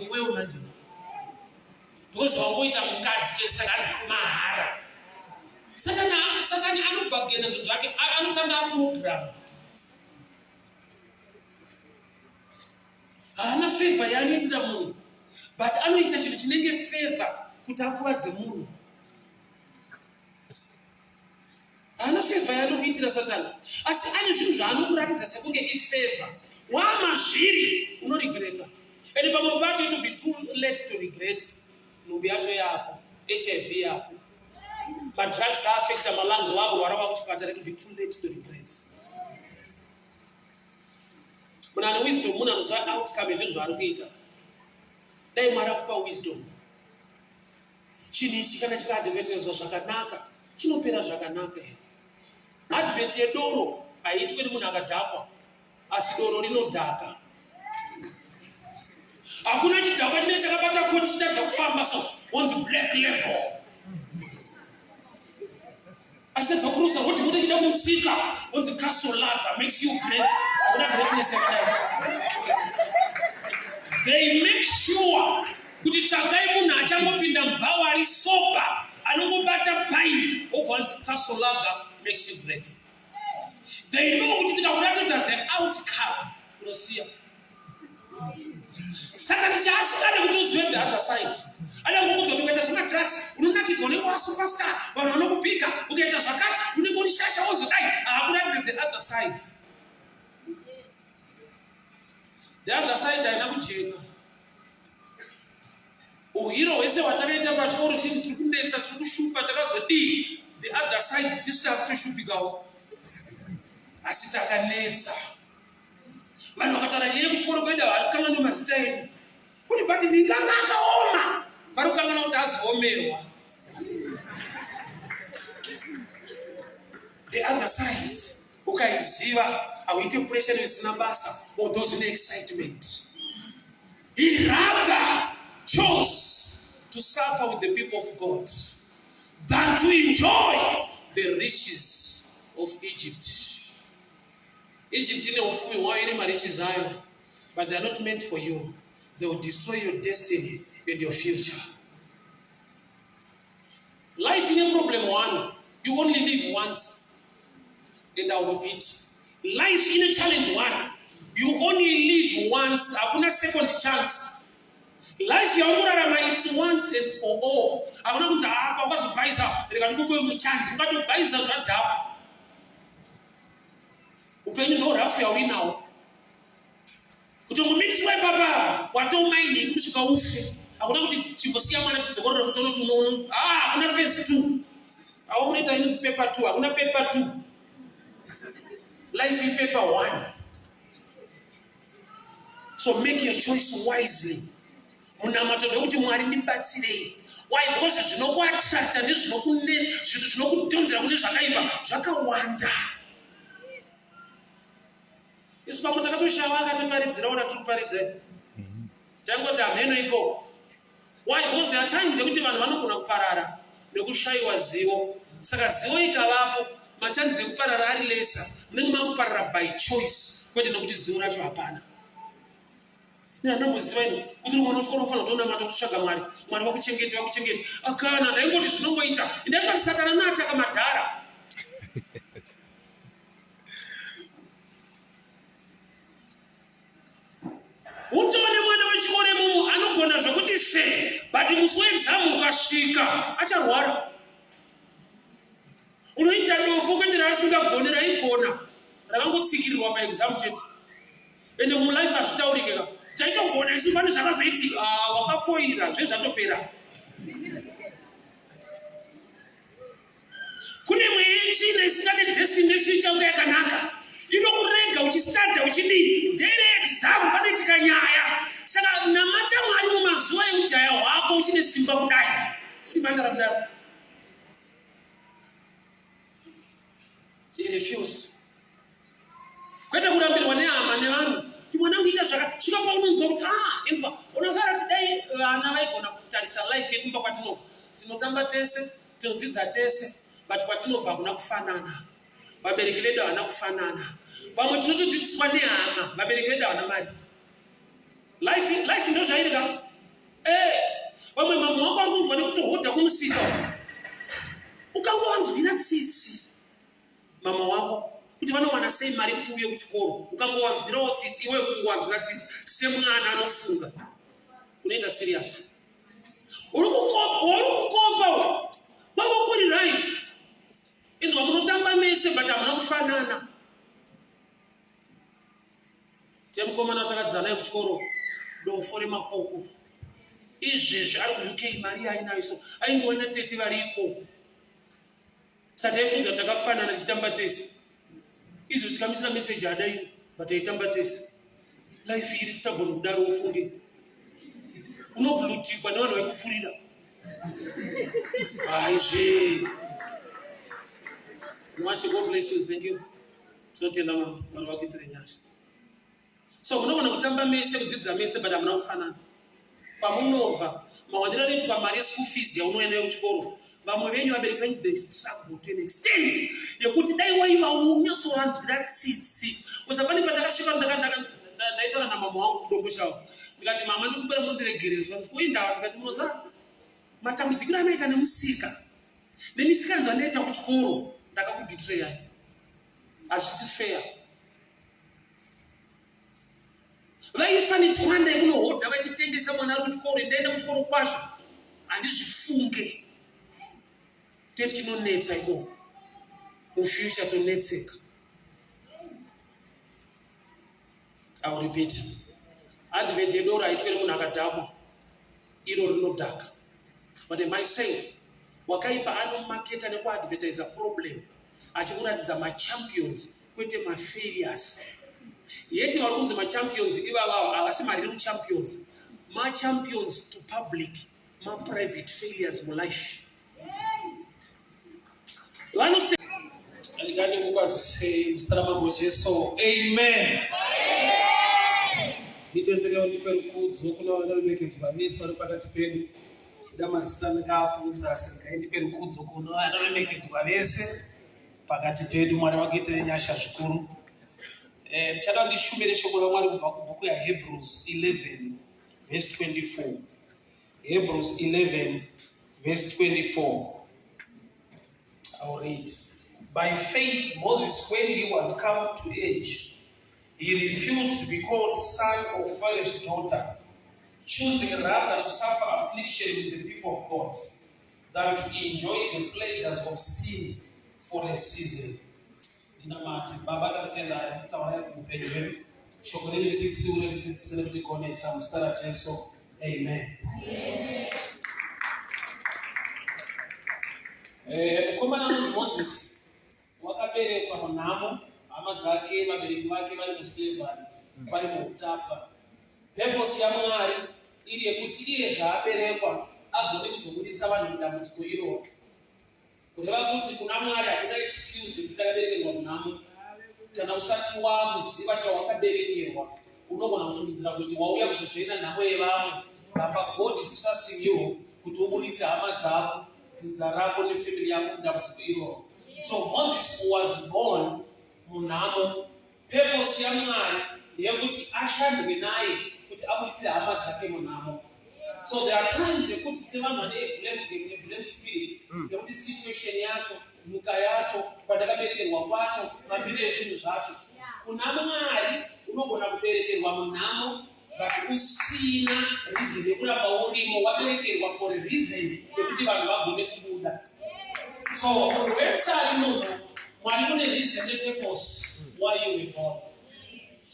iwewe manje because wangoita mukadzi chesakadzi mahara. Satani anobhagena zvinhu zvake, anotanga program. Haana favor yaanoitira munhu, but anoita chinhu chinenge favor kuti akuwadze munhu. Haana favor yaanokuitira Satani, asi ane zvinhu zvaanokuratidza sekunge ifavor. Wamazviri unoregreta. And pamwe pacho it will be too late to regret. Nhumbi yacho yako, HIV yako, madrugs affecta malungs wako, warwa kuchipatara, it will be too late to regret. Muna ane wisdom, muna anoziva outcome yezvinhu zvaari kuita. Dai Mwari akupa wisdom. Chinhu ichi kana chikaadvertiswa zvakanaka, chinopera zvakanaka here. Advert yedoro haitwi nemunhu akadhakwa, asi doro rinodhaka. Hakuna chidhakwa chine chakabata koti chitadza kufamba so onzi black label. Achitadza kurusa kuti muti chida kumusika onzi castle lager makes you great. Hakuna greatness yakadai. They make sure kuti tsvakai munhu achangopinda mubhawa ari sober anongobata pint obvanzi castle lager makes you great. They know kuti tikakuratidza the outcome unosiya. Saka tichasikane kuti uzive the other side. Anangokuti ukaita zvema-drugs unonakidzwa unenge wasuperstar, vanhu vanokupika, ukaita zvakati unenge uri shasha wozodai, hakuratidze the other side. The other side haina kujeka. Uhiro hwese hwatakaita pachikoro chiti tiri kunetsa, tiri kushupa, takazodii. The other side tisu takutoshupikawo. Asi takanetsa. Vanhu vakataura nyaya kuchikoro kuenda varikanganwa mazita edu. Kuti bati ndinganga akaoma. Vari kukangana kuti aziomerwa. The other side, ukaiziva, hauite pressure isina basa, or those in excitement. He rather chose to suffer with the people of God than to enjoy the riches of Egypt. Egypt ine ufumi hwayo ine mariches ayo, but they are not meant for you. They will destroy your destiny and your future. Life in a problem one, you only live once, and I'll repeat. Life in a challenge one, you only live once, hakuna second chance. Life yakurarama is once and for all. Hakuna kuti apa ukazobhaisa reka ndikupe muchance, ukatobhaisa zvadhapa. Upenyu norafu yawinawo. Kuti ungomitiswa ipapa, watomaini kusvika ufe. Hakuna kuti chimbosiya mwana chidzokorora futono tunono. Hakuna phase 2. Haumunoita inoti paper 2, hakuna paper 2. Life in paper 1. So make your choice wisely. Munamato nekuti Mwari ndibatsirei. Why? Because zvinokuattracta ndezvinokunetsa, zvinokudhonzera kune zvakaipa zvakawanda. Isu pamwe takatoshawa akatiparidzira ora tikuparidza. Tangoti ameno iko. Why? Because there are times yekuti vanhu vanogona kuparara nekushayiwa zivo. Saka zivo ikavapo, machanzi ekuparara ari lesa. Munenge makuparara by choice, kwete nekuti zivo racho hapana. Neanomuziva ino, kuti mwana uchikoro ufanira kutoona mata kutsvaga Mwari. Mwari wakuchengete. Akana, ndaingoti zvinongoita. Ndaiva kuti Satani anataka madhara. Utone mwana wechikoro mumu anogona zvokuti fe, but musi weexam ukasvika acharwara. Unoita dofu kuitira asingagoni raigona, rakangotsikirirwa paexam chete. Ende mulife hazvitaurikeka. Taitogona isu pane zvakazoiti wakafoira zvezvatopera. Kune mweechina isingane destiny future yanga yakanaka. Inokurega uchistanda uchidii ndere exam pane tikanyaya. Saka namata Mwari mumazuva eujaya hwako uchine simba kudai. Uri banda ramudaro. He refused. Kwete kurambirwa nehama nevanhu. Mwana uita zvaka svika paunonzwa kuti enzwa unosara kuti dai vana vaigona kutarisa life yekumba kwatinobva. Tinotamba tese, tinodzidza tese, but kwatinobva hakuna kufanana. Vabereki vedu havana kufanana. Vamwe tinotodzidziswa nehama, vabereki vedu havana mari. Life ndo zvairika vamwe mamwe wako ari kunzwa nekutohodha kumusika ukangowanzwira tsitsi mama wako kuti vanowana sei mari kuti uye kuchikoro ukangowanzwirawo tsitsi iwe kungowanzwira tsitsi semwana anofunga unoita serious uri kukopa wako kuri right inzwa munotamba mese but hamuna kufanana temukomana takadzana naye kuchikoro ndofore makoko izvezvi ari ku-UK mari ainayo so aingowana tete vari ikoko sati aifunza takafanana tichitamba tese izvo tikamisira meseji adai but aitamba tese life iri stable kudaro ufunge unoblutikwa nevanhu vaikufurira aizve mwashe God bless you. Thank you. Tinotenda vanhu vakuitire nyasha so unogona kutamba mese kudzidza mese but hamuna kufanana pamunobva mawanira anoitwa mari yeschool fees yaunoendayo kuchikoro vamwe venyu vabereki venyu they struggle to an extent yekuti dai waiva unyatsowanzwira tsitsi usapane pandakasvika ndaitaura namama wangu kudombo chavo ndikati mama ndikupera mundiregerezva ndikoindawa ndikati munoziva matambudzikiro anoita nemusika nemisika nzwa ndaita kuchikoro ndakakubhitireyai hazvisi fair vaifanitswa ndai kunohodha vachitengesa mwana ari kuchikoro ndaenda kuchikoro kwazvo handizvifunge teti chinonetsa iko mufuture tonetseka. I will repeat. Advent yedu raitwe munhu akadhakwa iro rinodhaka. But am I saying wakaipa anomaketa nekuadvertise problem achikuratidza machampions kwete mafailures. Yeti vari kunzi machampions ivavavo havasi mareal champions, machampions to public, ma-private failures mulife. Vanose aligani mukwazise mstaramambo Jesu. Amen. Nitendere unipe rukudzo kuna vanoremekedzwa vese vari pakati pedu. Chida mazita ndakaputsa singaendipe rukudzo kuna vanoremekedzwa vese pakati pedu. Mwari vakuitire nyasha zvikuru. Ndichada ndishumire shoko raMwari kubva kubhuku yaHebrews 11 verse 24. Hebrews 11 verse 24. I'll read. By faith, Moses, when he was come to age, he refused to be called son of Pharaoh's daughter, choosing rather to suffer affliction with the people of God than to enjoy the pleasures of sin for a season. Dinamati, Baba Tatela, Tawaya, Kupen, Shokorin, Celebrity Connection, Stara Jesu. Amen. Kukomana Moses wakaberekwa munhamo, hama dzake vabereki vake vari muslavery, vari mukutapwa. Purpose yaMwari iri yekuti iye zvaaberekwa agone kuzobudisa vanhu mudambudziko iroro. Kureva kuti kuna Mwari hakuna excuse kuti takaberekerwa munhamo. Kana usati wakuziva chawakaberekerwa, unogona kufungidzira kuti wauya kuzojoina nhamo yevamwe. Baba, God is trusting you kuti ubuditse hama dzako, dzinza rako nefamily yako mudambudziko iroro. So Moses was born munhamo. Purpose yaMwari ndeyekuti ashandwe naye kuti abuditse hama dzake munhamo. So there are times yekuti tine vanhu vane blame spirit yekuti situation yacho, nyika yacho, pandakaberekerwa kwacho, mabiro ezvinhu zvacho. Kuna Mwari unogona kuberekerwa munhamo but usina reason yekuramba urimo, waberekerwa for a reason yekuti vanhu vagone kubuda. So munhu wese ari munhu, Mwari mune reason nepurpose why you were born.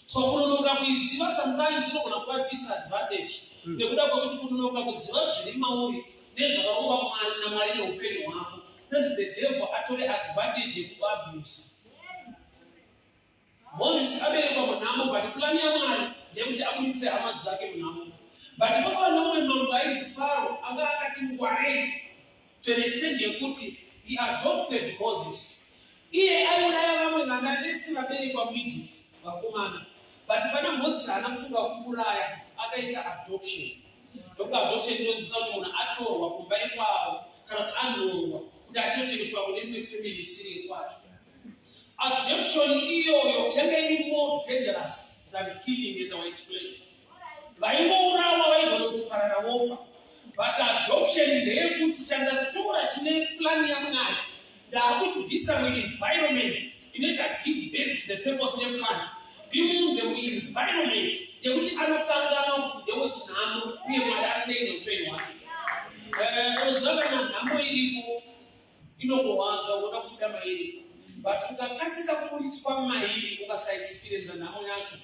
So kunonoka kuiziva sometimes inogona kuva disadvantage nekuda kwekuti kunonoka kuziva zviri mauri nezvakarongwa naMwari neupenyu hwako, then the devil atore advantage yekuabuse. Moses aberekwa munhamo but plani yaMwari ndeyekuti abuditse hama dzake munhamo. But papa nomwe mambo aiti Faro anga akati ngwarei to an extent yekuti he adopted Moses. Iye aiuraya vamwe vana vese vaberekwa muEgypt vakomana, but pana Moses haana kufunga kuuraya, akaita adoption. Ndokuti adoption inonzisa kuti munhu atorwa kumba ikwavo kana kuti anhongwa kuti achinochengetwa kune imwe family isiri kwacho. Adoption iyoyo yanga iri more dangerous than killing, and I will explain. Vaingourawa vaibva But adoption ndeyekuti chandatora chine plan yaMwari ndakutibvisa muenvironment inoita give birth to the purpose neplan. Ndimunze muenvironment yekuti anokanganwa kuti ndewekunhamo uye Mwari ari nei neupenyu hwake. Unoziva kana nhamo iripo inokuwanza unoda kubuda mairi, but ukakasika kuburitswa mairi ukasaexperience nhamo yacho,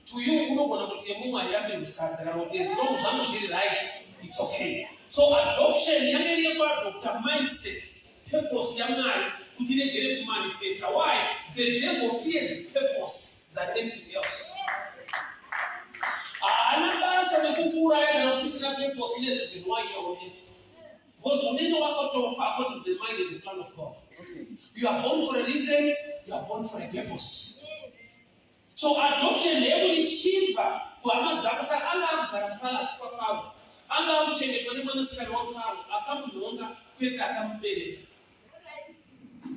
to you unogona kuti yeMwari yambe musadza kana kuti as long zvangu zviri right, it's okay. So adoption yamereye kuadopta mindset, purpose yaMwari kuti iregere kumanifesta. Why? The devil fears purpose than anything else. Haana basa nekukuuraya kana usisina purpose ine reason why you are on earth. Because unenge wakatofa according to the mind and the plan of God. You are born for a reason, you are born for a purpose. So adoption ndeyekuti chibva kuhama dzako. Saka anga akugara mupalasi kwaFaro, anga akuchengetwa nemwanasikana waFaro, akamunhonga kwete akamubereka.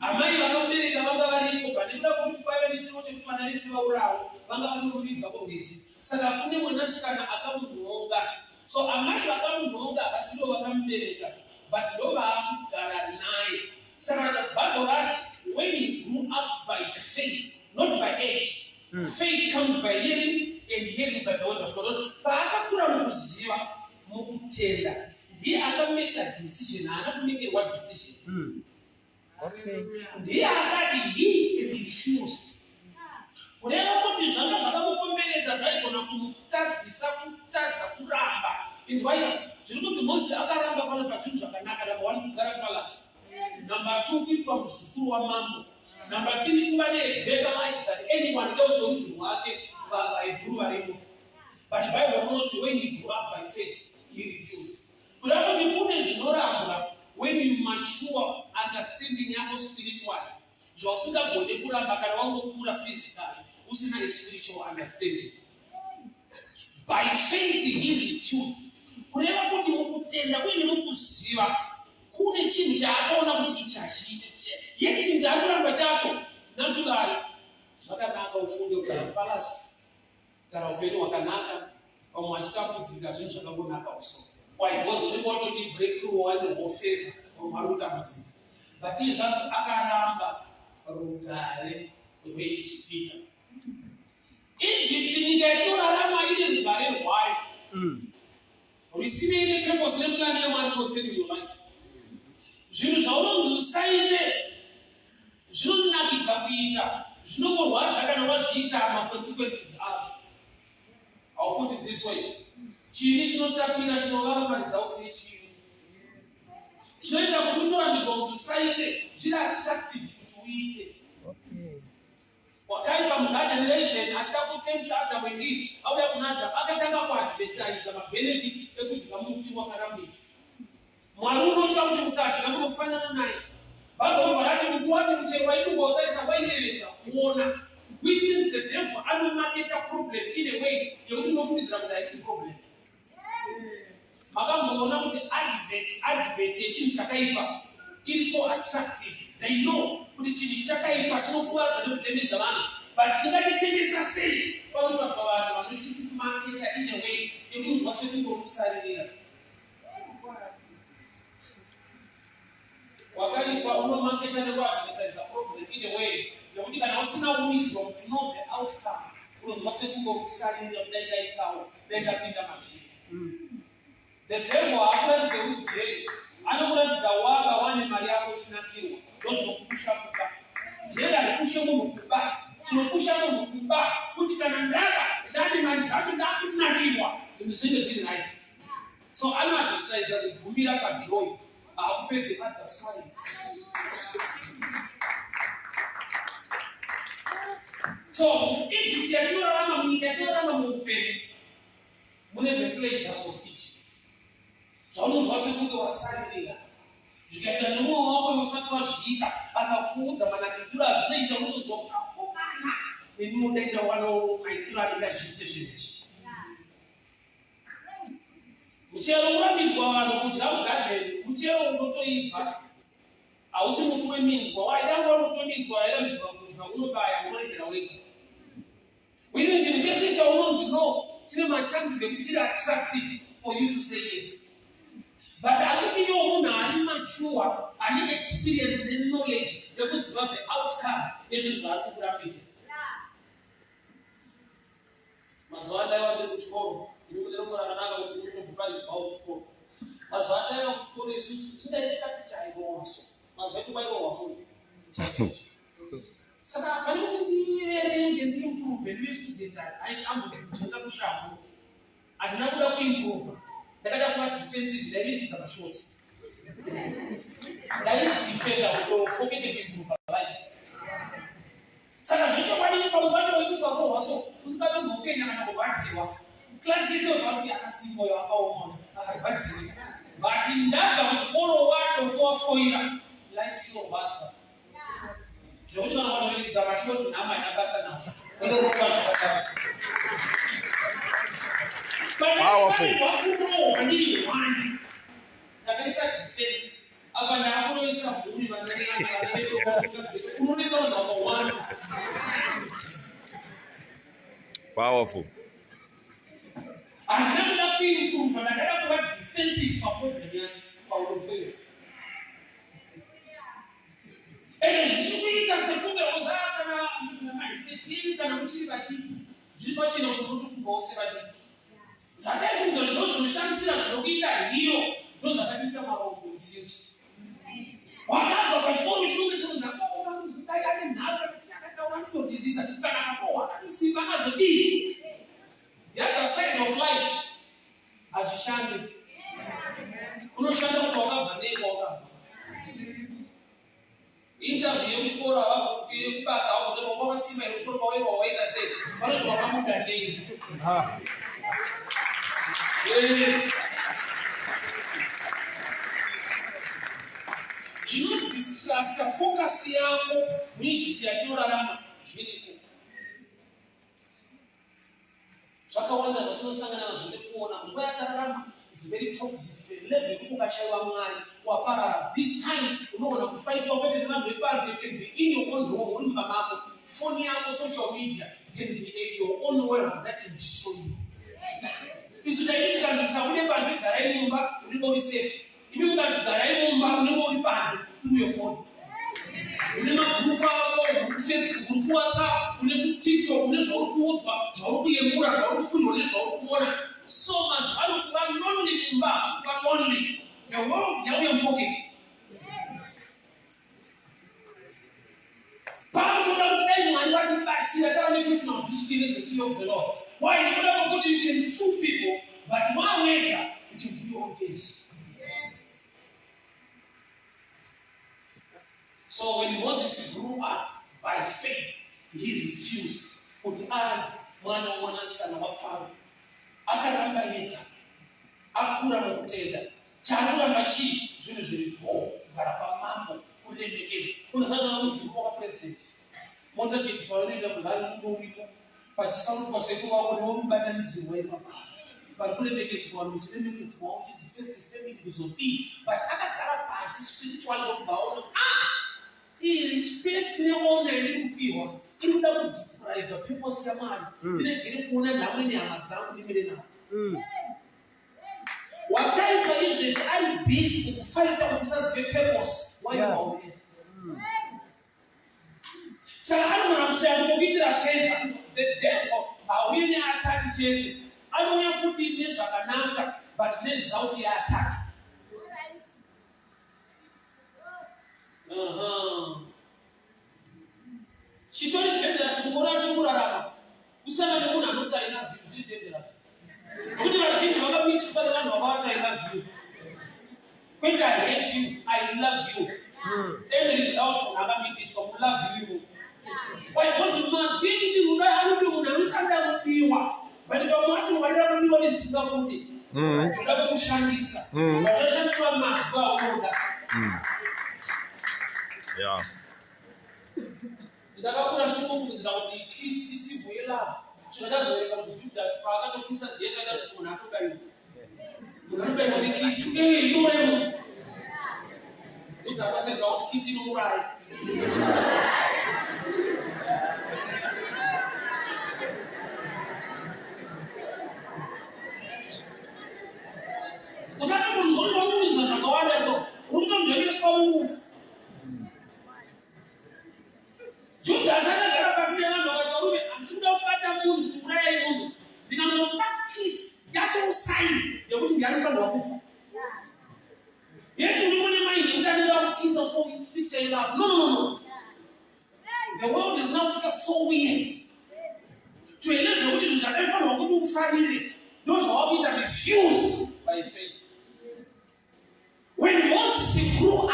Amai vakamubereka vanga varipo, panekuda kwokuti kwaiva nechirimo chekuti vana vese vaurawo vanga vanoruviga kurwizi. Saka kune mwanasikana akamunhonga. So amai vakamunhonga asivo vakamubereka, but ndo vaakugara naye. Saka the Bible writes, when he grew up by faith, not by age. Faith comes by hearing, and hearing by the word of God. Paakakura mukuziva, mukutenda, ndiye akamake a decision. Haana kumake what decision? Ndiye akati he refused. Kureva kuti zvanga zvakamukomberedza zvaigona kumutadzisa kutadza kuramba. Inzwa zviri kuti Mozisi akaramba pano pazvinhu zvakanaka. Number 1, kugara palasi. Number 2, kuitwa muzukuru wamambo. Number 3, kuva better life than anyone else worudzi rwake vaHebheru varimo. But the Bible notes when he grew up by faith, he refused. Kureva kuti kune zvinorambwa when you mature understanding yako spiritually. Zvausingagone kuramba kana wangokura physically usina spiritual understanding. By faith he refused. Kureva kuti mukutenda uye nemukuziva kune chinhu chaakaona kuti ichachiite. Yet chinhu chaakuramba chacho naturally zvakanaka ufunge kugara palasi, kugara upenyu hwakanaka, vamwe vachitambudzika zvinhu zvakangonaka kusoro. Why? Because unenge watoti breakthrough wane wofeva vamwe vari kutambudzika. But iye zvacho akaramba rugare rweIjipita. Egypt nyika yatorarama ine rugare rwayo. Risine ine purpose neplan yaMwari concerning your life. Zvinhu zvaunonzi usaite zvinonakidza kuita, zvinongorwadza kana wazviita ma-consequences azvo. I'll put it this way. Chini chinotapira chinovavaparidza kuti chini. Chinoita kuti utorambidzwa kuti usaite, zviri attractive kuti uite. Wakari pamugadhani reIdheni achida kutenta Adamu and Eve, auya kuna Adamu akatanga kuadvertise mabenefits ekudya muti wakarambidzwa. Mwari unotya kuti mukadya munofanana naye. Bhabhova rati muti wacho muchero waitogotarisa waiyevedza kuona. Which means the devil anomarketa problem in a way yekuti unofungidzira kuti haisi problem. Makamboona kuti advert yechinhu chakaipa iri so attractive. They know kuti chinhu chakaipa chinokuwadza nekudhemeja vanhu, but tingachitengesa sei pakutsvaka vanhu vanochimaketa in a way yekuti vase kungomusaririra. Wakaipa unomaketa nekuadvertise problem in a way yekuti kana usina wisdom to know the outcome unonzi vase kungomusaririra kudai ndaitawo dai ndapinda mazviri. The devil akuratidze ujeri, anokuratidza waka wane mari yako chinakirwa, ndozvinokupusha kuba. Jeri haripushe munhu kuba, chinopusha munhu kuba kuti kana ndane mari dzacho ndakunakirwa, zvinhu zvinenge zviri right. So anoadvertise kugumira pajoy, akupe the other side. So Egypt yatinorarama munyika yatinorarama muupenyu mune the pleasures of Egypt. Zvaunonzwa sekunge wasaririra zvikaita nemwoyo wako usati wazviita akakuudza manakidziro azvinoita unonzwa ukapokana nemiudaida wanomaitiro atingazviite zvinhu izvi. Muchero unorambidzwa vanhu kudya mugadheni, muchero unotoibva, hausi muti weminzwa. Waidanga uri muti weminzwa wairambidzwa kudya, unobaya unoregera wega. Uine chinhu chese chaunonzi no chine machances ekuti chiri attractive for you to say yes. But I look in your own, I'm not sure, I need experience and knowledge. Because the outcome is what you have it. Mazwada ya watu kuchukua, ndio ndio mwanadamu kutumia kubali kwa kuchukua. Mazwada ya kuchukua Yesu ndio kati cha hiyo waso. Mazwada kwa hiyo wapo. Sasa kwa nini ndio improve the student I am kujenga kushabu. Adinakuda kuimprove. Ndakada kwa defensive ndio za shots. Ndio defender ndio forget to improve life. Sasa hicho kwa nini kwa mbacho wetu kwa waso usikaje ngokenya na kubaziwa class hizo watu akasimbo ya au mona abaziwa but ndaga kuchukua watu for life hiyo watu jojo na wale za mashoti na ama inabasa na ndio kwa shaka powerful ndio wandi kabisa defense hapa na hapo ni sabuni unaweza number 1 powerful and then that being proof and that what defensive component yes powerful ele jisuita sekunde uzaka na mindset hili kana kuchira diki zipo chini ukurudu fungo usema diki zakafu ndio shansi ya kudogita hiyo ndio zakatika mambo in future wakati kwa shule shule tunataka kudai na kutaka watu disease tukana hapo wakati simama zodi the other side of life azishande unoshanda kutoka bande kwa interview mshikora hapo basa hapo ndio kwa sima ile mshikora kwa wewe waita sasa wale tunafahamu ndani Jino distract focus yako mwinshi yachinorarama zviri zvakawanda zvatinosangana nazvo ndekuona nguva yatararama is very toxic level kukashaiwa mwari waparara this time unoona kufaitwa kwete nevanhu vepazi you can be in your own home uri mumba mako phone yako social media can be your own world that can destroy you izvidaitika nditsaune panze garai mumba uribo uri safe ibi kungati garai mumba unenge uri panze through your phone une magrupu ako Facebook group WhatsApp une TikTok une zvauri kuudzwa zvauri kuyemura zvauri kufundwa nezvauri kuona so mazuvano kuva lonely mumba super lonely the world yauya mupocket pakutoda kuti dai mwari vati basira tava nepersonal discipline in the fear of the Lord why nekuda kwekuti you can fool people but one wega you can do your own things. So when Moses grew up by faith, he refused. Kuti as mwana wanasikana wa Farao akaramba yeka akura mukutenda charuramba chi zvinhu zviripo garapa mambo kuremekedzwa unosangana muzviko wa president Mozambique paanoenda munhari uripo pachisaurwa sekuru wako newomubatanidzirwa ipapa pakuremekedzwa muchiremekedzwa uchiti first family kuzobii but akagara pasi spiritual ndokubaona he respect neona irikupiwa inoda kudeprive purpose yamari ndiregere kuona nhamo nenyama dzangu ndimire navo wakaita izvezvi ari busy kufaita kusazive purpose why you are on earth saka anogona kusvika kutokuitira favor the devil hauye neataki chete anouya futi nezvakanaka but neresult yeataki chitori dangerous kungorati kurarama usana nemunhu anoti I love you zviri dangerous nokuti vazhinji vakapitiswa nevanhu vakavati I love you kwete I hate you I love you end result munhu akapitiswa mu love you because must be ruda anoti munhu anosanda kupiwa but pamati warira kupiwa nezvisingakude zvoda kushandisa vachashandiswa mazuva aoda yeah. Ndakakura ndichikufundzira kuti kiss isibu yelove zvinotazooneka kuti Judas paakatokisa Jesu akati munhu atobayiwa munhu anobayiwa nekiss iwewe kuti akaseka kuti kiss inouraya usati munhu unomuudza yekuti ndiyanofanirwa kufa. Yet you don't mind you can never kiss or so picture in love. No. The world is now become so weird. To a level which is that everyone will go to family. Those are people that refuse by faith. When Moses grew up,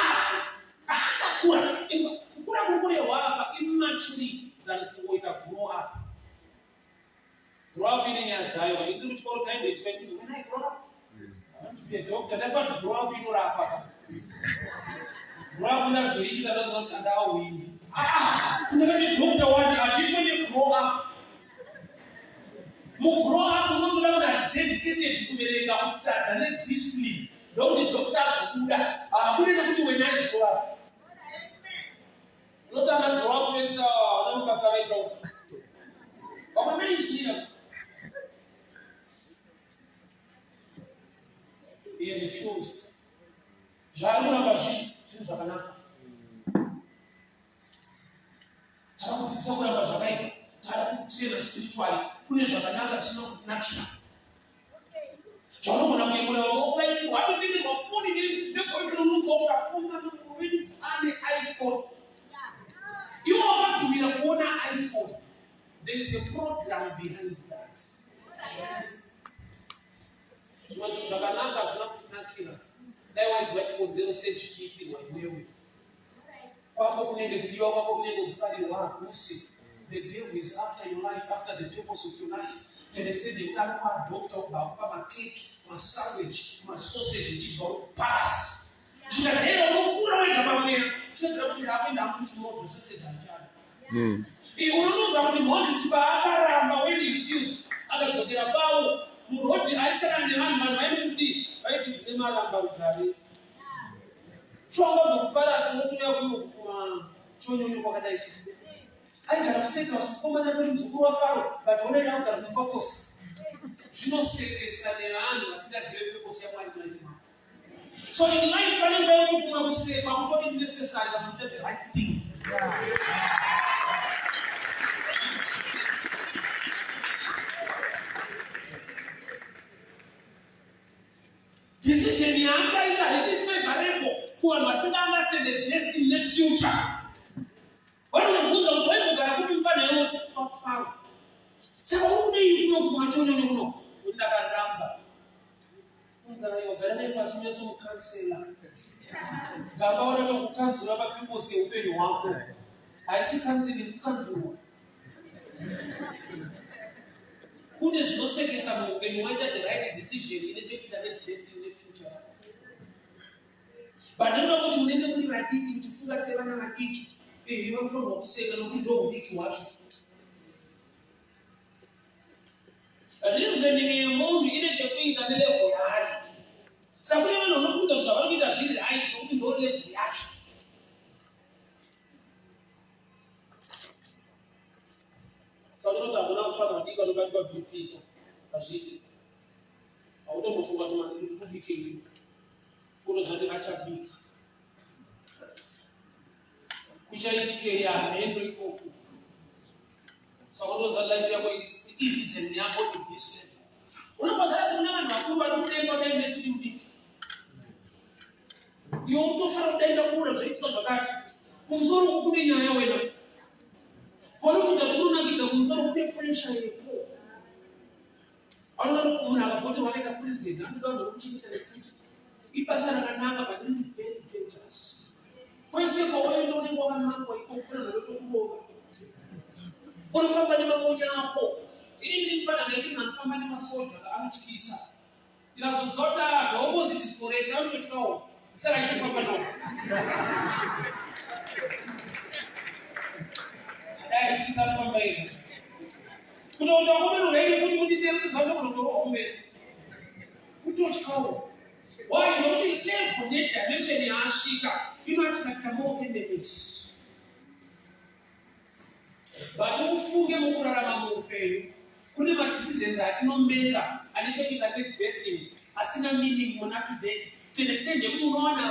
immaturity than wait to grow up. Grow up in a Zion. You do it for time. They expect me when I grow up. I want to be a doctor. Never grow up in Urapa. Grow up in a Zuri that does not allow wind. You never just doctor one. As when you grow up. You grow up, you not that dedicated to be a start and then discipline. Don't the doctors who that. I wouldn't know when I grow up. Not that grow up with no pastor. For my main engineer. He refused. Jaruna Bashi, since Japanaka. Taraku Sakura Bajakai, Taraku spiritually, Punish Japanaka is not natural. John, when we were like you, I don't think about 40 minutes, they're going to look for an iPhone. You are going to be a owner iPhone. There is a program behind that. Jaganaka is not killer. That was what called zero cent cheating on you. The devil is after your life, after the purpose of your life. To understand the time my doctor about my cake, my sandwich, my sausage, which is about pass. She said, hey, I'm going to put away the money. She said, I'm having that much more processed than child. He will know that the Moses Bakaramba when he refused. I don't get about what I said and the man went to be. Right? It's the man about Gary. Trouble the palace, what we have showing you what I said. I can have taken us to come and to go afar, but only now can focus. She don't say this and then I see that people say my life. So in life, can you go to say, I'm not necessary, I'm not the right thing. Decision is who understand the destiny in the future. When you put on when you got to find not found. So who do you know what you know? With that number. Unzai was meant to cancel. Gabona to cancel other people say open you want. I see canceling cancel. Who does not say something when you want the right decision in the destiny in the future? But I don't know what you need to be radically to full as 7 and 8. Even from 7 to go make you watch. A reason in a moment, you get your feet and the level. Some people don't know food of Savannah that she's right, don't let the action. So I don't know that I'm going to go to peace. As it is. I don't know what I'm became. Who does not catch a big? Which I educate and every hope. So those are life are going to is and they are going to this level. One of us had to know I don't take what they let you do. You want to find the poor of it because of that. Console putting your way. Follow the Puna get a console pressure. I don't know how to make a president. I don't know what you get. People are not very dangerous. When you say, oh, you don't know what I'm going to go. What if somebody will go down? Even if I'm getting a family soldier, I'm not Kisa. You know, so the opposite is correct. How do you know? Say, I don't know. She's not from me. You know, the woman already put you details. I don't want to go home. Who don't go? Why you don't live for that dimension in Ashika? You don't have to more enemies. But you fool them over a pay. Couldn't have decisions that no maker and it's only like destiny. I see no meaning when not today. To the extent you don't want to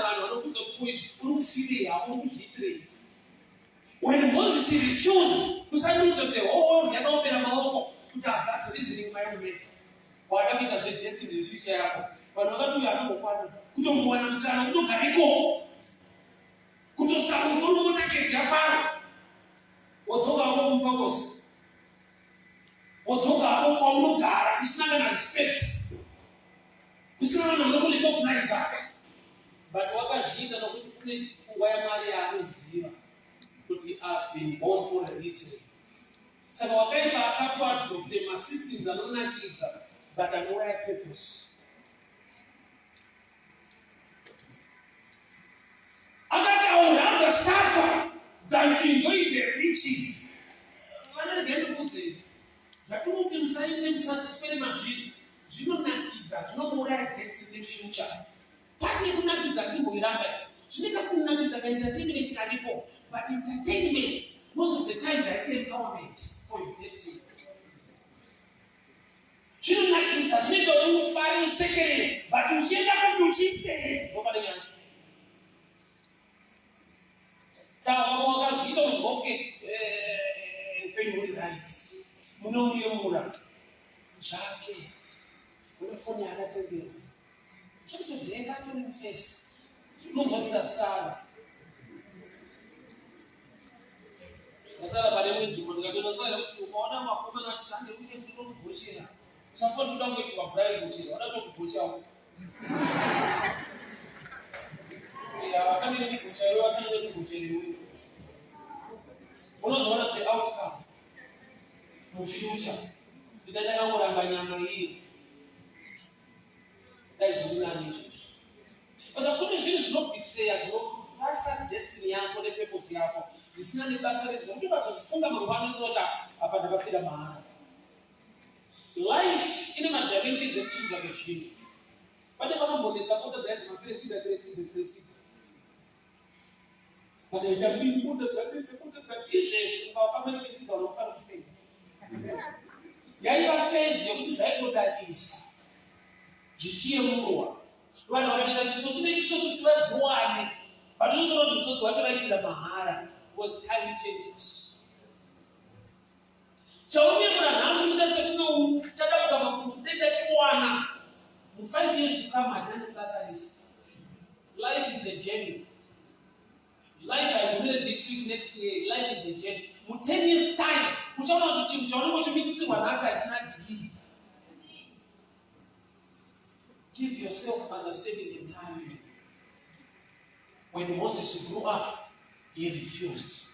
put a push, who feel it, when Moses refused to sign of the whole, they don't be a mouth to have that's the reason in my way. wakaita zvedestiny future yako. Vanhu vakati uyu anongokwana kutombowana mukana kutogariko kutosaka uri mutaketi yafara wodzoka hapo kumfakosi wodzoka hapo kwaunogara kusina kana respect kusina vanhu vangakurecogniza but wakazviita nokuti kune pfungwa yamari yaanoziva kuti I've been born for a reason. Saka wakaipa asakuadopte masystems anonakidza but anouraya purpose. Akati I would rather suffer than to enjoy the riches. Vanagenda zvatinoti musaite musaswere mazviri zvinonakidza zvinouraya destiny future. Pati kunakidza timboiramba zvinoita kunakidza kaentertainment karipo, but entertainment most of the times I say empowerment for your destiny. Zvinonakidza zvinoita kuti ufare usekerere but uchienda kuti uchipere ndopadanyana. Saka vamwe vakazviita kuti okay upenyu huri right munomuyemura zvake une foni yakatendera zvakutodhenza atone mufesi unonzwa kuita sara ndatara pane imwe nzvimbo ndikatonosaira kuti ukaona makomana achitange uye ndinokugochera usafoni kuda ngoiti wabhurai gochera wada tokugochawo vakange nekugocha iwe vakange nekugochera iwe unozoona the outcome mufuture ndidadakangoramba nyama iyi dai zvirinani izvozvo basa kune zvinhu zvinobitreya zvinorasa destiny yako nepurpose yako zvisina nebasa rezvo kuti vazofunga mangwana kuti apa ndakafira mahara. Life ine madimensions ekuchinja kwezvinhu. Pane vakambonetsa mota dzaidzi mapresida vakaita mota izvezvi ukafamba nepresida unofana kusei yaiva fezi yokuti zvaitodadisa zvichiyemurwa vanhu vakaita chitsotsi nechitsotsi kuti vadziwane but unotoona kuti mutsotsi wacho vaitira mahara because time changes. Chauyemura nhasi uchida sekuno uchada kugamba kuti denda chiwana mu 5 years to come hachina neplasaris. Life is a journey. Life I will this week, next year. Life is a journey. Mu 10 years time, uchaona kuti chinhu chaunenge uchimitisiwa nhasi hachina dii. Give yourself understanding entirely. When Moses grew up, he refused.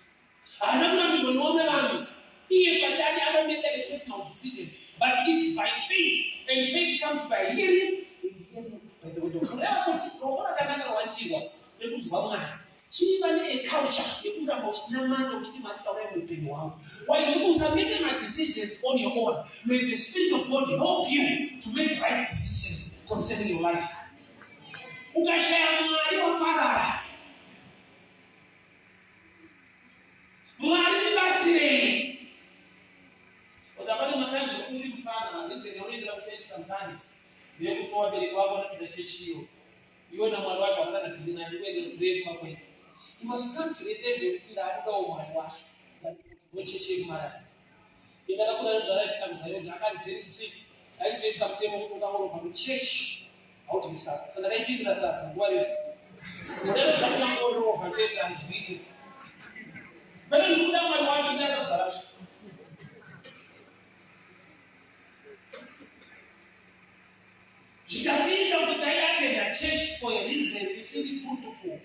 I remember when woman he pachati I make a personal decision, but it's by faith, and faith comes by hearing, and hearing by the word of God. Chivane a culture, you put about Namata, which is not why you make my decisions on your own. May the Spirit of God help you to make right decisions concerning your life. Sometimes you go to the church. You know what I'm going to do, and you break my way. You must come to a day with that go my wash, which is in my life. You never put it very strict. I did something from the church out to the start. So that I did that. What if whatever something go over church and it's reading? But I look down my watch and that's a rush. She continued to attend a church for a reason, receiving fruitful,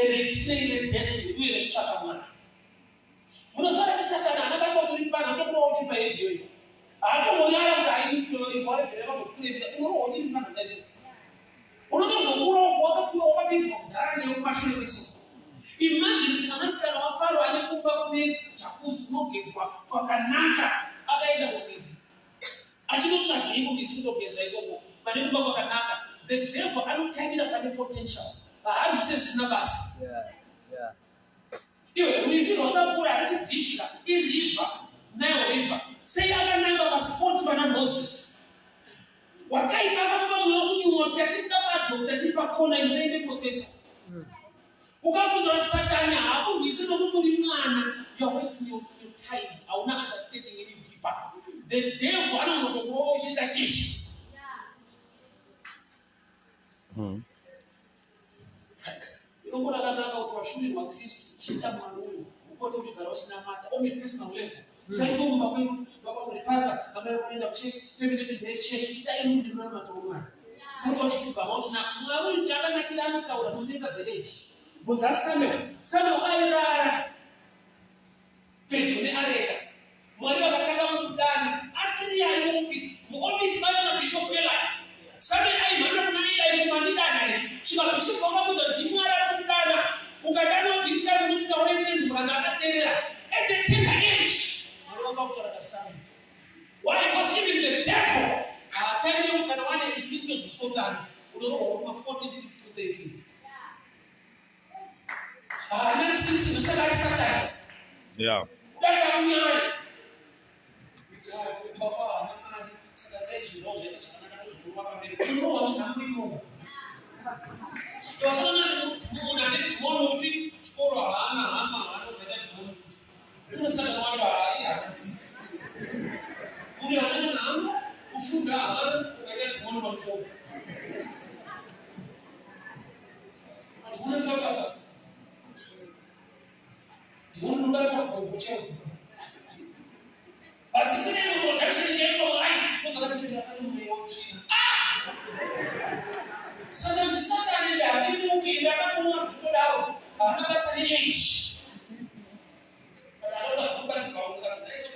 and excelling destiny. We are Chakamana. When I started Satan, I never saw to I don't know what you pay doing. I don't know what I need to import it, never put it, what you find. One of those who want to open it from Darren, you must listen. Imagine an Oscar or Faro and a Kuba made Chapus Mokis for Kanaka, a guy of this. I don't check him with his look as I go. The devil, I don't take it up at the potential. I don't say snubs. Yeah. You see, what I'm going to say, in river, now river. Say, I remember a sportsman Moses. What kind of problem you want to take up that you are calling the professor? Who got to Satan? I will listen to man. You're wasting your time. I will not understand any deeper. The devil, I don't know what is that teach. Inongora kanaka kuti washumirwa Kristu chita Mwari upote uchigara uchinamata on a personal level. Saiko mumba kwenu baba uri pastor ambaye unaenda kuchechi family day church ita inu ndi mwana matomwa. Kuti uchifuka mauchina Mwari chakanakira anotaura nomenga the age. Bvunza Samuel airara pedyo neareka. Mwari vakatanga mukudana asiri ari muofisi vana bishop Eli. Samuel aimhanya kuna Eli kuti mandidana ine. Chika bishop vakamudza kuti Mwari ari kudana. Ukadana ukititana kuti taura itendi mwana akateerera. At the tender age, Mwari vakakutaura naSamuel. Why? Because even the devil time yokuti kana wane itinto zvisotana unonohwa kuma 14, 15 to 13. Netsitsi zvisakari Satani. Yeah. Data unyaya. Baba hana mari saka taizviro zvaita zvakanaka kuzvigurwa pamberi. Unohwa munhambo imomo. Tosona munhu ane dhimoni kuti chikoro haana hama haanobvaita dhimoni futi. Unosaka wacho haana tsitsi. Munhu ane nhamo kufunda haana kubvaita dhimoni pamusoro. Dhimoni rinobasa. Dhimoni rinobasa mabhongo chaiwo. Basi sine production change from life. Kutakachipinda kane mweya weutsvina. Satani ndatimuke ndakatomwa zvitodawo. Haana basa neage. But anoda kubatizwa kuti kazvidaiso.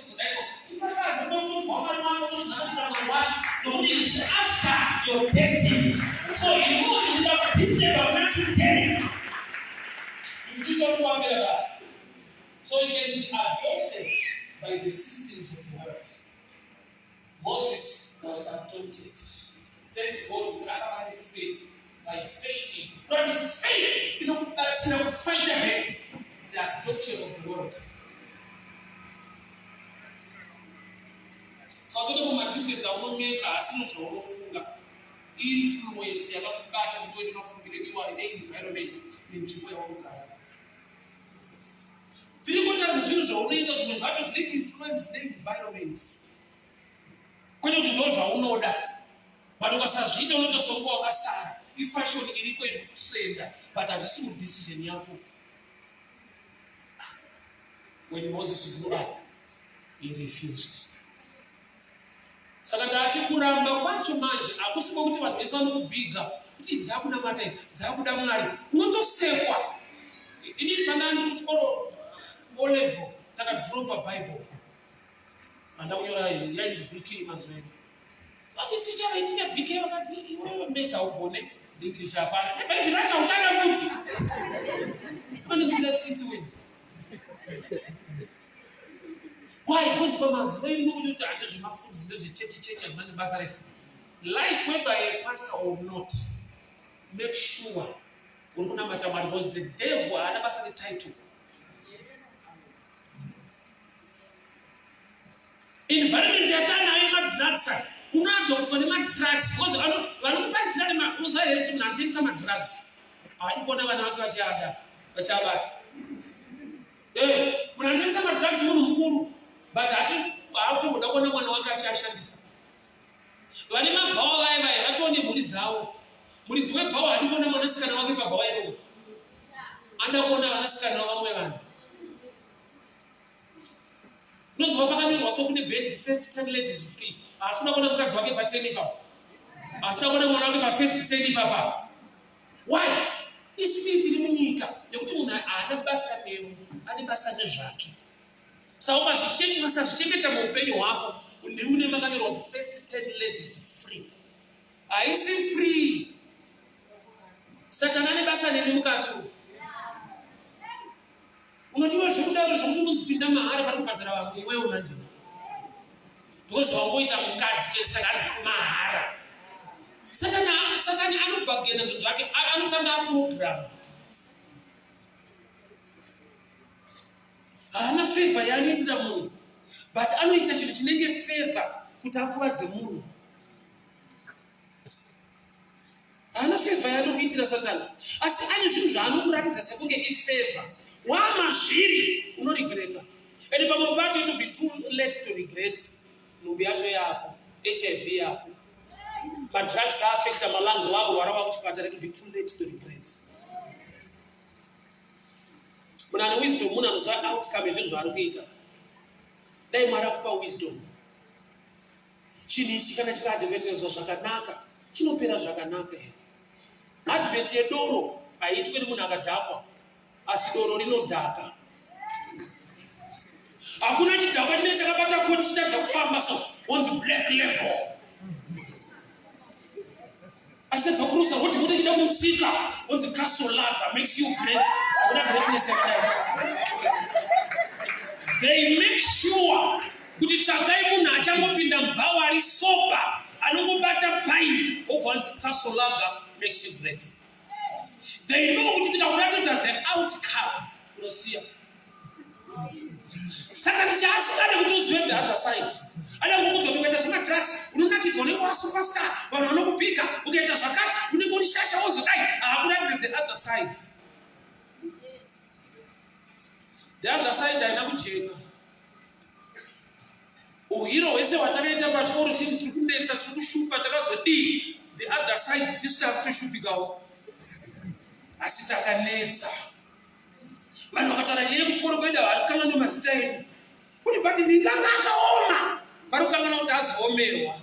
Ipakati ndotodzwa Mwari wacho nozvinakira Mwari wacho. Nokuti is after your destiny. So he knows you have this step of not to tell. You future to one better basa. So you can be adopted by the systems of the world. Moses was adopted. Thank God with faith. By faith, not the faith, that's not fight back the adoption of the world. So I don't know if I will make a single influence yakakubata kuti wewe unofungiriwa environment nenzvimbo yaunogara. Tiri kutaza zvinhu zvaunoita zvimwe zvacho zvine influence environment. Kwete kuti ndo zvaunoda. But ukasazviita unotosokuwa wakasara. Ifashion iriko iri kutrenda, but hazvisi kudecision yako. When Moses grew up, he refused. Saka ndati kuramba kwacho manje akusiko kuti vanhu vese vanokubhiga kuti dzakunamata dzakuda Mwari unotosekwa. Inini pandandi kuchikoro O-level takadropa Bible. Pandakunyora yainzi BK mazwene. Ati teacher BK wakati iwewe mbeta ugone English hapana. Bible racha uchana futi. Kwani njira tsitsi wewe. Why? Because pamazwene nokuti ande zvemafundi zvezvechechi zvinani basa rese. Life whether a pastor or not, make sure uri kunamata Mwari because the devil haana basa netitle. Environment yatanayo madrugs unoadoptwa nemadrugs because vanokuparidzira unoziva kuti munhu anotengesa madrugs haadi kuona vana vake vachabata. Munhu anotengesa madrugs munhu mukuru but haatogoda kuona mwana wake achiashandisa. Vane mabhawa vaya vatonde mhuri dzavo. Muridzi webhawa haadi kuona mwanasikana wake pabhawa irovo. Anoda kuona vanasikana vamwe vanhu. Unonzwa pakanyorwa so kune bed first 10 ladies free. Asina kuona mukadzi wake pa10 ipapo. Asina kuona mwana wake pa first 10 ipapo. Why? Ispirit iri munyika yekuti munhu haana basa nemo, ane basa nezvake. Saka ukazvichengeta muupenyu hwako mune makanyorwa kuti first 10 ladies free. Haisi free. Satani ane basa nemi mukati. Unodiwa zvekudaro zvokuti unozipinda mahara pari kubhadhara vamwe iwewe manje. Because wangoita mukadzi saka mahara. Satani anobhagena zvinhu zvake, anotanga program. Haana favor yaanoitira munhu, but anoita chinhu chinenge favor kuti akuwadze munhu. Haana favor yaanokuitira Satani, asi ane zvinhu zvaanokuratidza sekunge ifavor. Wamazviri unoregreta. And pamwe pacho it will be too late to regret. Nhumbi yacho yako, HIV yako. Madrugs affect my lungs wabo warawa kuchipatara, it will be too late to regret. Muna wisdom muna mzwa outcome zvinhu zvari kuita. Dai Mwari kupa wisdom. Chinhu ichi kana chikaadvertiswa zvakanaka, chinopera zvakanaka here. Advert yedoro haitwi nemunhu akadhakwa, asi doro rinodhaka. Hakuna chidhakwa chine chakabata koti chichadza kufamba so onzi black label. Achitadza kurusa kuti muti chida kumusika onzi castle lager makes you great. Hakuna greatness yakadai. They make sure kuti tsvakai munhu achangopinda mubhawa ari sober anongobata pint obvanzi castle lager makes you great. They know kuti tikakuratidza the outcome unosiya. Saka ndichasikane kuti uzive the other side. Anangokudzwa kuti ukaita zvemadrugs unonakidzwa unenge wasuperstar, vanhu vanokupika, ukaita zvakati unenge uri shasha wozodai, hakuratidze the other side. The other side haina kujeka. Uhiro hwese hwatakaita pachikoro chinhu tiri kunetsa, tiri kushupa, takazodii. The other side tisu takutoshupikawo. Asi takanetsa. Vanhu vakataura nyaya kuchikoro kwedu havakangana mazita edu. Kuti bati ndinganga akaoma. Vari kukangana kuti aziomerwa.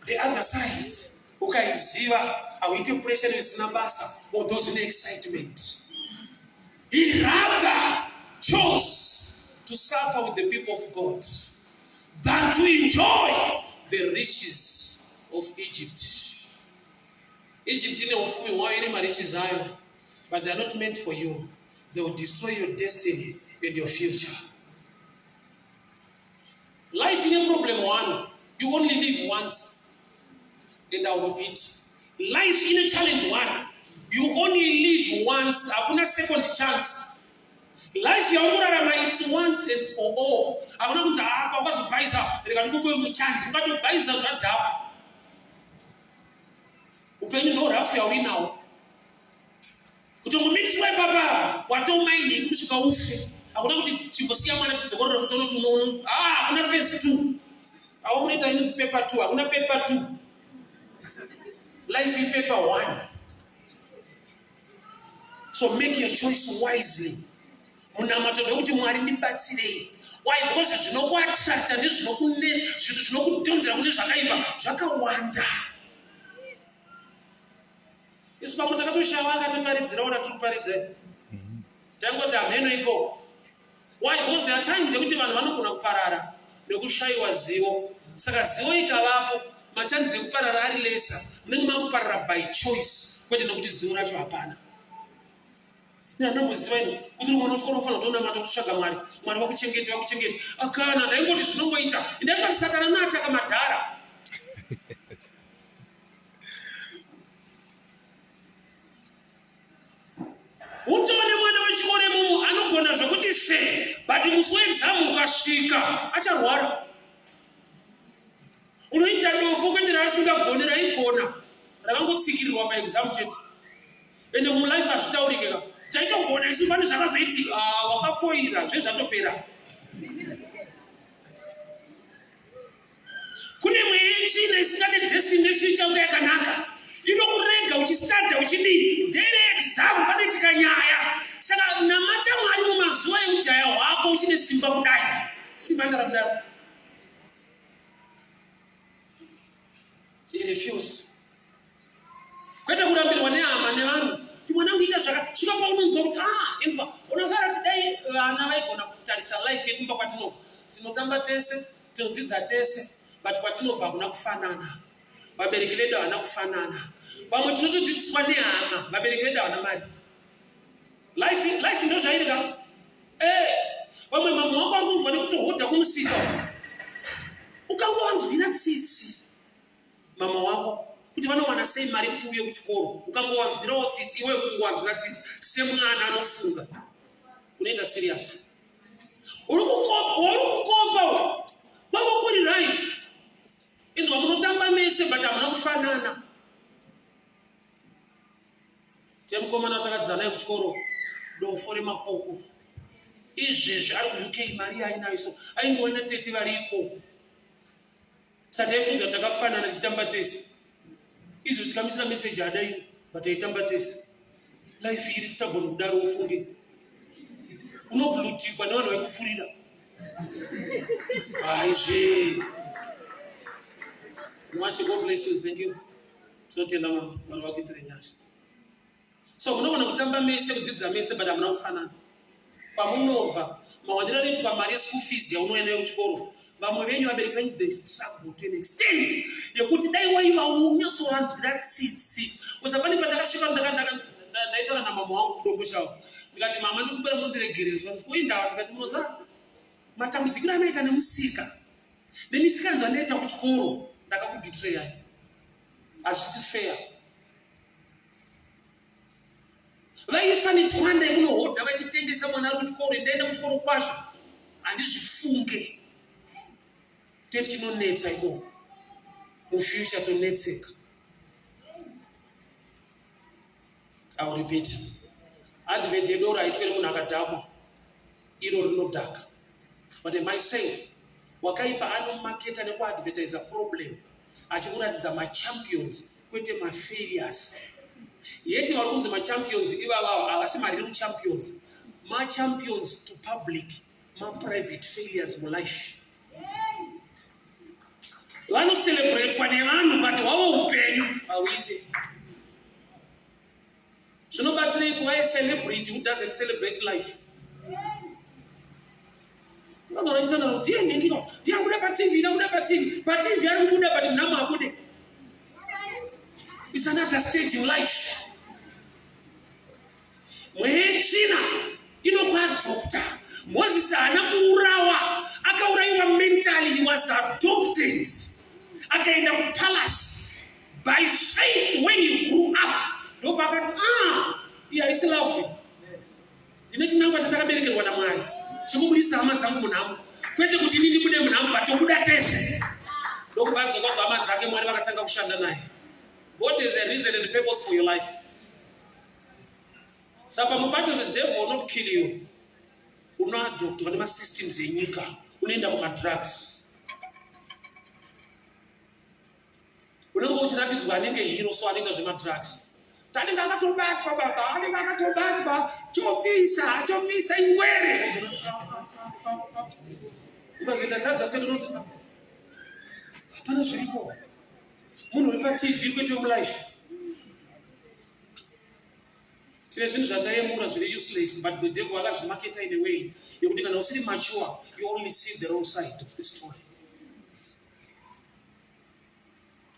The other side, ukaiziva, hauiti pressure isina basa, or those in excitement. He rather chose to suffer with the people of God than to enjoy the riches of Egypt. Egypt ine ufumi hwayo ine mariches ayo, but they are not meant for you. They will destroy your destiny and your future. Life in a problem one, you only live once, and I'll repeat. Life in a challenge one, you only live once, hakuna second chance. Life yaurarama is once and for all. Hakuna kuti apa ukazobhaisa rikatikupe muchance, ukatobhaisa zvadhapa. Upenyu ndorafu yawinawo. Kuti ungomitiswa ipapa, watomaini kusvika ufe. Hakuna kuti chimbosiya mwana chidzokorora futi unoti unono. Hakuna phase 2. Haumunoita inoti paper 2, hakuna paper 2. Life in paper 1. So make your choice wisely. Munamato nekuti Mwari ndibatsirei. Why? Because zvinokuattracta nezvinokunetsa, zvinokudhonzera kune zvakaipa zvakawanda. Isu pamwe takatoshawa akatiparidzira ora tiri kuparidza. Tangoti hameno iko. Why? Because there are times yekuti vanhu vanogona kuparara nekushayiwa zivo. Saka zivo ikavapo, machanzi ekuparara ari lesa. Munenge makuparara by choice, kwete nekuti zivo racho hapana. Nanomboziva ino kuti mwana wachikoro unofanira kutoona mata kutsvaga Mwari. Mwari wakuchengete. Akana ndaingoti zvinongoita. Ndati kuti Satani anataka madhara. Utone mwana wechikoro mumu anogona zvokuti fe, but musi weexam ukasvika acharwara. Unoita dofo kuendera asingagoni raigona rakangotsikirirwa paexam chete. Ende mulife hazvitaurikeka. Taitogona isu pane zvakazoitika, wakafoira zvezvatopera. Kune mweechina isingade destiny nefuture yanga yakanaka. Inokurega uchistanda uchidii ndere exam pane tikanyaya. Saka namata Mwari mumazuva eujaya hwako uchine simba kudai. Uri bandara kudaro. He refused. Kwete kurambirwa nehama nevanhu. Mwana uita zvaka svika paunonzwa kuti enzwa unosara kuti dai vana vaigona kutarisa life yekumba kwatinobva. Tinotamba tese, tinodzidza tese, but kwatinobva hakuna kufanana. Vabereki vedu havana kufanana. Vamwe tinotodzidziswa nehama, vabereki vedu havana mari. Life ndo zvairika. Vamwe mama wako ari kunzwa nekutohodha kumusika. Ukangowanzwira tsitsi mama wako kuti vanowana sei mari kuti uye kuchikoro. Ukangowanzwirawo tsitsi, iwe kungowanzwira tsitsi semwana anofunga. Unoita serious. Uri kukopa. Wako kuri right. Inzwa munotamba mese but hamuna kufanana. Temukomana takadzana naye kuchikoro ndofore makoko. Izvezvi ari ku UK mari ainayo so aingoona tete vari ikoko. Sataifunza takafanana chitamba tese. Izvo tikamisira message adai but aitamba tese. Life iri stable kudaro ufunge. Unoblutikwa nevanhu vaikufurira. Aizve. Mwashe, God bless you. Thank you. Tinotenda vanhu vakuitire nyasha. So unogona kutamba mese kudzidza mese but hamuna kufanana. Pamunobva mawanira anoitwa mari yeschool fees yaunoenda kuchikoro. Vamwe venyu vabereki venyu they struggle to an extent yekuti dai waiva unyatsowanzwira tsitsi. Usapane pandakasvika ndaitaura namama wangu kudomboshavo. Ndikati mama ndikupera mundiregerezwa. Ndikoindawa ndikati munoziva matambudziko anoita nemusika. Nemisikanzwa andaita kuchikoro ndakakubetray. Hazvisi fair. Vaifanitswa ndai kunohodha vachitengesa mwana ari kuchikoro ndaenda kuchikoro kwazvo. Handizvifunge. Teti chinonetsa iko. Mufuture tonetseka. I will repeat. Advent yedu haitweri munhu akadhakwa. Iro rinodhaka. But am I saying wakaipa anomaketa nekuadvertise problem achikuratidza machampions kwete mafailures. Yeti vari kunzi machampions ivava havasi mareal champions. Machampions to public, private failures mulife. Vanoselebratewa nevanhu but hwavo upenyu hauite. Zvinobatsirei kuva a celebrity who doesn't celebrate life. Ndiyabuda paTV, ndabuda paTV. PaTV ari kubuda but mnamo abude. It's another stage in life. Mwechina inokwa doctor. Moses haana kuurawa. Akaurayiwa mentally, he was adopted. Akaenda kupalace. By faith when he grew up. Ndopakati iye haisi love. Ndine chinangwa chandakaberekerwa naMwari. Chikubudisa hama dzangu munhamo. Kwete kuti inini bude munhamo but tobuda tese. Ndokubva zvakabva hama dzake Mwari vakatanga kushanda naye. God has a reason and a purpose for your life. Saka mubato the devil will not kill you. Unoadopt vane masystems enyika. Unoenda kumadrugs. Unenge uchiratidzwa anenge hero so anoita zvemadrugs. Tanenge akatobatwa baba, anenge akatobatwa. Topisa ingwere. Ukazoenda tadza sekunoti hapana zviripo. Munhu uri paTV kwete mulife. Tine zvinhu zvataemura zviri useless but the devil akazvimaketa in a way yekuti kana usiri mature you only see the wrong side of the story.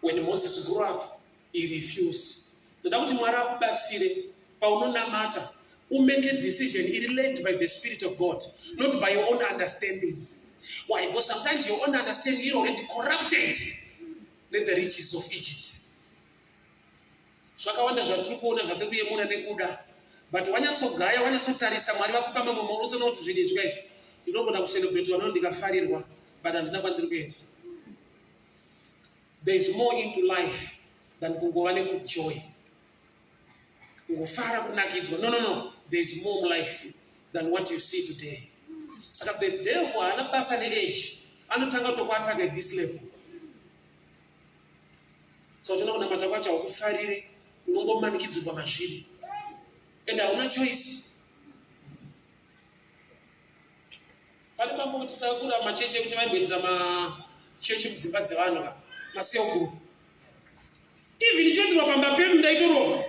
When Moses grew up, he refused. Ndoda kuti Mwari akubatsire paunonamata make a decision led by the Spirit of God, not by your own understanding. Why? Because sometimes your own understanding is already corrupted. Let the riches of Egypt. Zvakawanda zvatiri kuona zvatiri kuyemura nekuda. But wanyatsogaya wanyatsotarisa Mwari vakupa mamwe maunotsoona kuti zvinhu izvi izvi ndinogona kucelebrate vanhu ndikafarirwa but handina kwandiri kuenda. There is more into life than kungova nekujoy. Kungofara kunakidzwa. No. There is more life than what you see today. Saka the devil haana basa neage. Anotanga tokuattack at this level. So tinokunamata kwacho haukufarire unongomanikidzwa mazviri. And hauna choice. Pane pamwe kuti takura macheche kuti vaibvedzera macheche mudzimba dzevanhu macell group. Even ichoitirwa pamba pedu ndaitorova.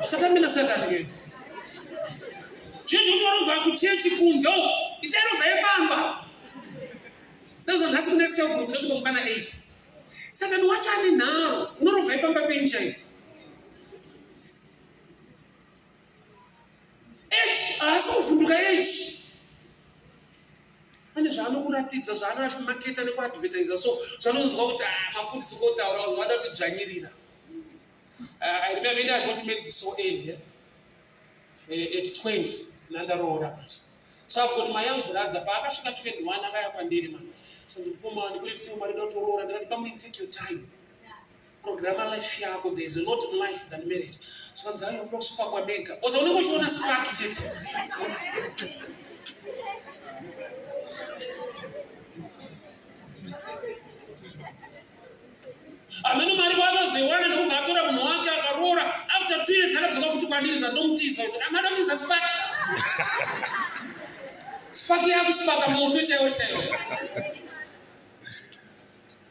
Usatambina Satan ke. Jesu utorova kuchechi kunze. Itairova yepamba. Ndazo nhasi kune cell group ndosvika kubana 8. Satan wachani naro unorova yepamba penjai. Asovhunduka age. Pane zvaanokuratidza zvaanomaketa nekuadvertisa so zvanonzwa kuti mafundisi kotaura vada kuti dzvanyirira. I remember when I got married so early, at 20, nandaroora. So I've got my young brother, paakasvika 21 akaya kwandiri man. So ndikupoma ndikuletsa Mwari ndatoroora ndikati pamwe take your time. Programa life yako, there is a lot of life than marriage. So kanzi hayo unoda kusuka kwa mega. Oza unenge uchiona spark chete. Ameno mari vanozoiwana nekubva atora munhu wake akaroora. After 2 years akadzoka futi kwandiri zvandomutiza kuti amada kutiza spark. Spark yakusparka moto chaiwo chaiwo.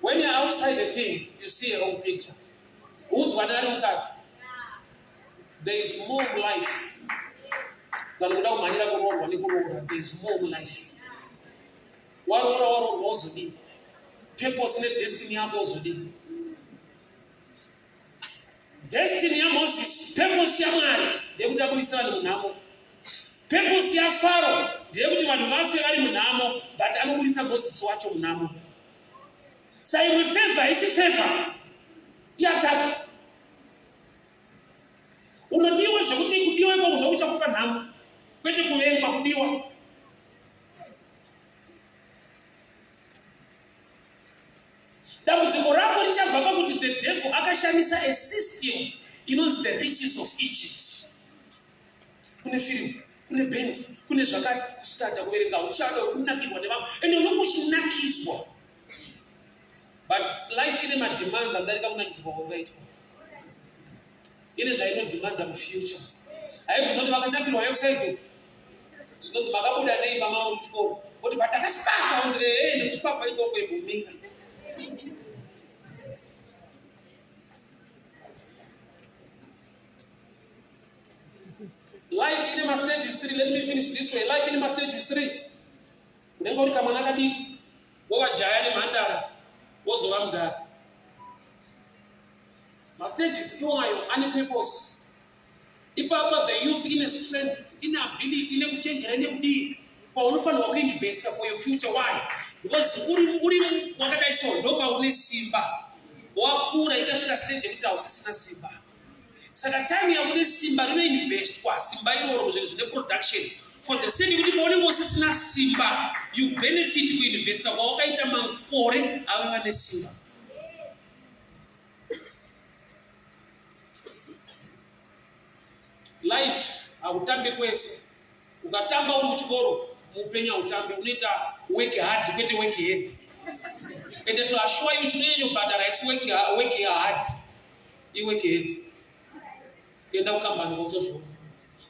When you're outside the thing, you see a whole picture. There is more life than without manira kuroorwa nekuroora. There is more life. Waroora ozodi. Purpose ne destiny yako ozodi. Destiny ya Moses, purpose ya Mwari, ndekuti abuditsa vanhu munhamo. Purpose ya Pharaoh, ndekuti vanhu vafe vari munhamo, but anobuditsa Moses wacho munhamo. Saimwe favor isi favor yataka. Unodiwa zvekuti kudiwa iko munhu uchakupa nhamo. Kwete kuvengwa kudiwa. Dambudziko rako richabva pakuti the devil akashandisa a system inonzi the riches of Egypt. Kune film, kune band, kune zvakati kustata kuverenga uchada kunakirwa nevamwe. Ende unokuchinakiswa. But life ine demands andarika kunakiswa kwakaitwa. Ine zvainodemanda mufuture. Haigona kuti vakanakirwa website. Zvinonzi makabuda nei pamauri kuchikoro. Kuti patakasipaka unzi nekusipaka ikoko imbomira. Life in my stage is 3. Let me finish this way. Life in my stage is 3. Nengo uri kamwana kadiki. Wowajaya nemhandara. Wozova mudhara. My stage is iwayo ane purpose. Ipapa the youth in a strength, in ability, in a change, and in paunofanirwa kuinvesta for your future. Why? Because uri wakadai so ndopa une simba. Wakura ichasvika stage yekuti hausisina simba. Saka time yakune simba rinoinvest kwa simba iroro muzvinhu zvine production. For the sake yekuti paunenge usisina simba, you benefit kuinvesta kwawakaita makore ave vane simba. Life hautambi kwese. Ukatamba uri kuchikoro muupenyu hautambi, unoita work hard kwete work head. Ende to assure you chinonyanya kubhadhara isi work hard iwork head. Enda ukambani kwakutozviona.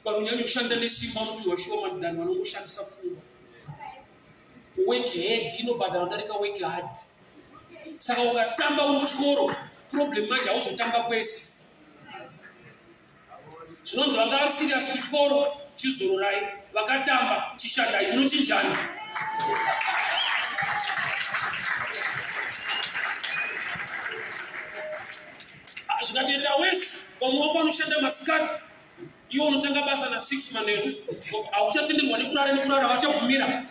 Vanonyanya kushanda nesimba unopiwa shoma than vanongoshandisa pfungwa. Work head inobhadhara kudarika work hard. Saka ukatamba uri kuchikoro problem manje hauzotamba kwese. Zvinonzi vanga vari serious kuchikoro chizororai, vakatamba chishandai, munochinjana. Zvikatoita wese vamwe wako vanoshanda masikati, iwo unotanga basa na 6 manheru, hauchatenderwa nekurara vachavhumira.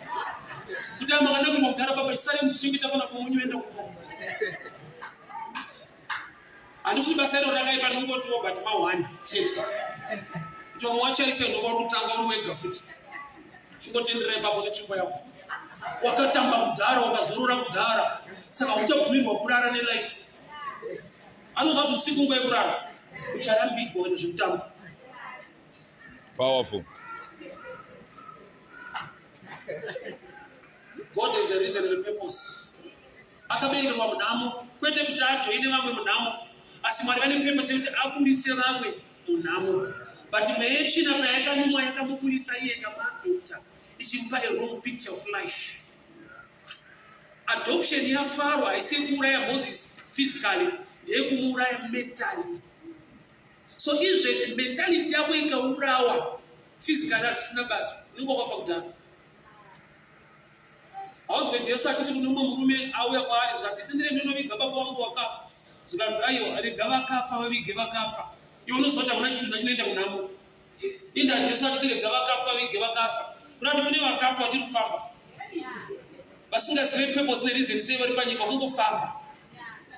Kuti makanakirwa kugara baba chisare muchichengeta kana pomunyoenda kugara. Handisvi basa iro rakaipa nongotiwo but ma1 chips. Ntomwe wachaise ndova kutanga uri wega futi. Chingotenderai papo netsvimbo yako. Wakatamba kudhara, wakazorora kudhara. Saka uchabvumirwa kurara nelife. Anoziva kuti usiku nguva yekurara ucharambidzwa kuita zvekutambo. Powerful. God is a reason and a purpose. Akaberekerwa munhamo kwete kuti ajoine vamwe munhamo, asi Mwari vane purpose yekuti aburitse vamwe munhamo. But meyechina payakanumwa yakamuburitsa iye kamadokta ichimupa a wrong picture of life. Adoption ya Pharaoh haisi kuuraya Moses physically, ndeyekumuuraya mentally. So izvezvi mentality yako ikaurawa physically hazvisina basa, unenge wakafa kudhara. Haunzwe Jesu achiti kune mumwe murume auya kwaari zvikati tendere ndinoviga baba vangu wakafa. Zvikanzi aiwa rega vakafa vavige vakafa. Iwe unozoti hakuna chitunha chinoenda munhamo. Inda Jesu achiti rega vakafa vavige vakafa. Kunati mune vakafa vachiri kufamba. Vasingazive purpose nereason sei vari panyika kungofamba.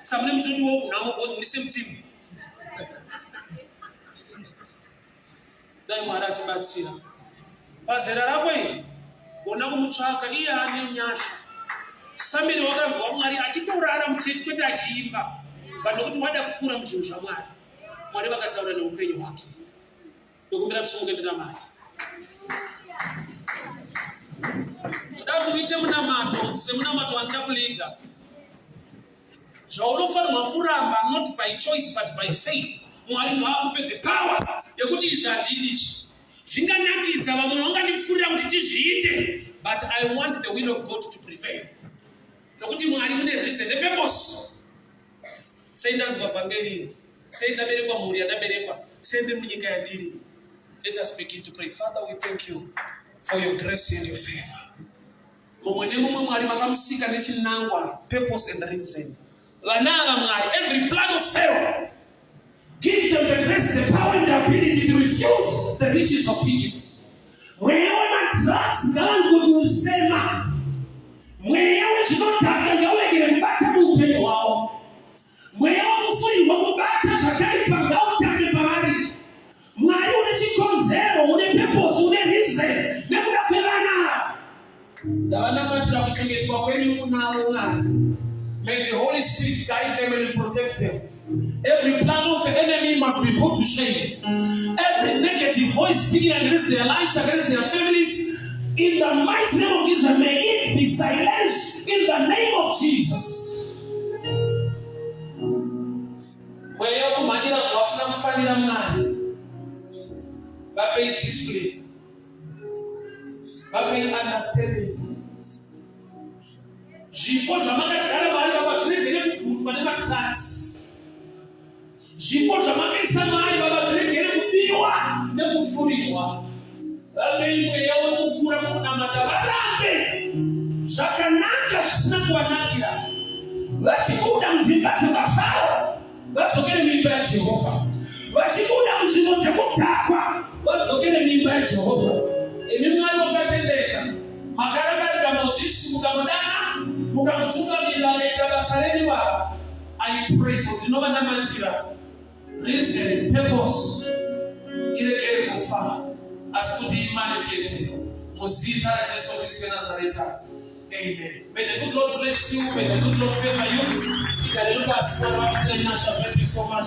Saka mune mutotiwo kunhamo because muri semutimbi. Dai Mwari atibatsira. Pazera rako iri ona kumutsvaka iye ane nyasha. Samiri wakanzwa Mwari achitorara muchechi kwete achiimba. Nokuti wada kukura muzvinhu zvaMwari. Mwari vakataura neupenyu hwake. Ndokumbira tusumuke ndinamati. Ndoda kuti uite munamato semunamato wandichakulinda. zvaunofanirwa kuramba, not by choice but by faith. Mwari ngaakupe the power yekuti izvi handidizvi. Zvinganakidza vamwe vangandifurira kuti tizviite, but I want the will of God to prevail. Nokuti Mwari mune reason nepurpose. Sei ndanzwa vhangeri, sei ndaberekwa mhuri yandaberekwa, sei ndiri munyika yandiri. Let us begin to pray. Father, we thank you for your grace and your favor. Mumwe nemumwe Mwari makamusika nechinangwa, purpose and reason. Vanava Mwari, every plan of Pharaoh, give them the grace, the power and the ability to refuse the riches of Egypt. Mweyawe madrugs ngavanzwe kusema. Mweyawe zvinodhaka ngauregere kubata muupenyu hwavo. Mweyawe kufurirwa kubata zvakaipa ngautange pavari. Mwari une chikonzero, une purpose, une reason nekuda kwevana. Ndavanamatira kuchengetwa kwenyu kunavo Mwari. May the Holy Spirit guide them and protect them. Every plan of the enemy must be put to shame. Every negative voice speaking against their lives, against their families, in the mighty name of Jesus, may it be silenced in the name of Jesus. Where you manira wasna mfanira mnani, babe display, babe understanding. Jipo jamaka chara bali baba zvinegere kuvutwa nemaklasi. Jipo jamaka isamari baba zvinegere kubiwa nekufurirwa. Vakeimwe yawo kukura kunamata varambe zvakanaka zvisina kuvanakira. Vachikuda muzimbatso kaFaro vadzokere mimba yaJehovha. Vachikuda munzvimbo dzekudhakwa vadzokere mimba yaJehovha. Imi Mwari wakatendeka, makarakarira Mozisi mukamudana, mukamutungamirira akaita basa renyu Baba. I pray for ndinovanamantira reason, purpose iregere kufa asi kuti manifested muzita raJesu Kristu Nazareta. Amen. May the good Lord bless you. May the good Lord favor you. Thank you so much.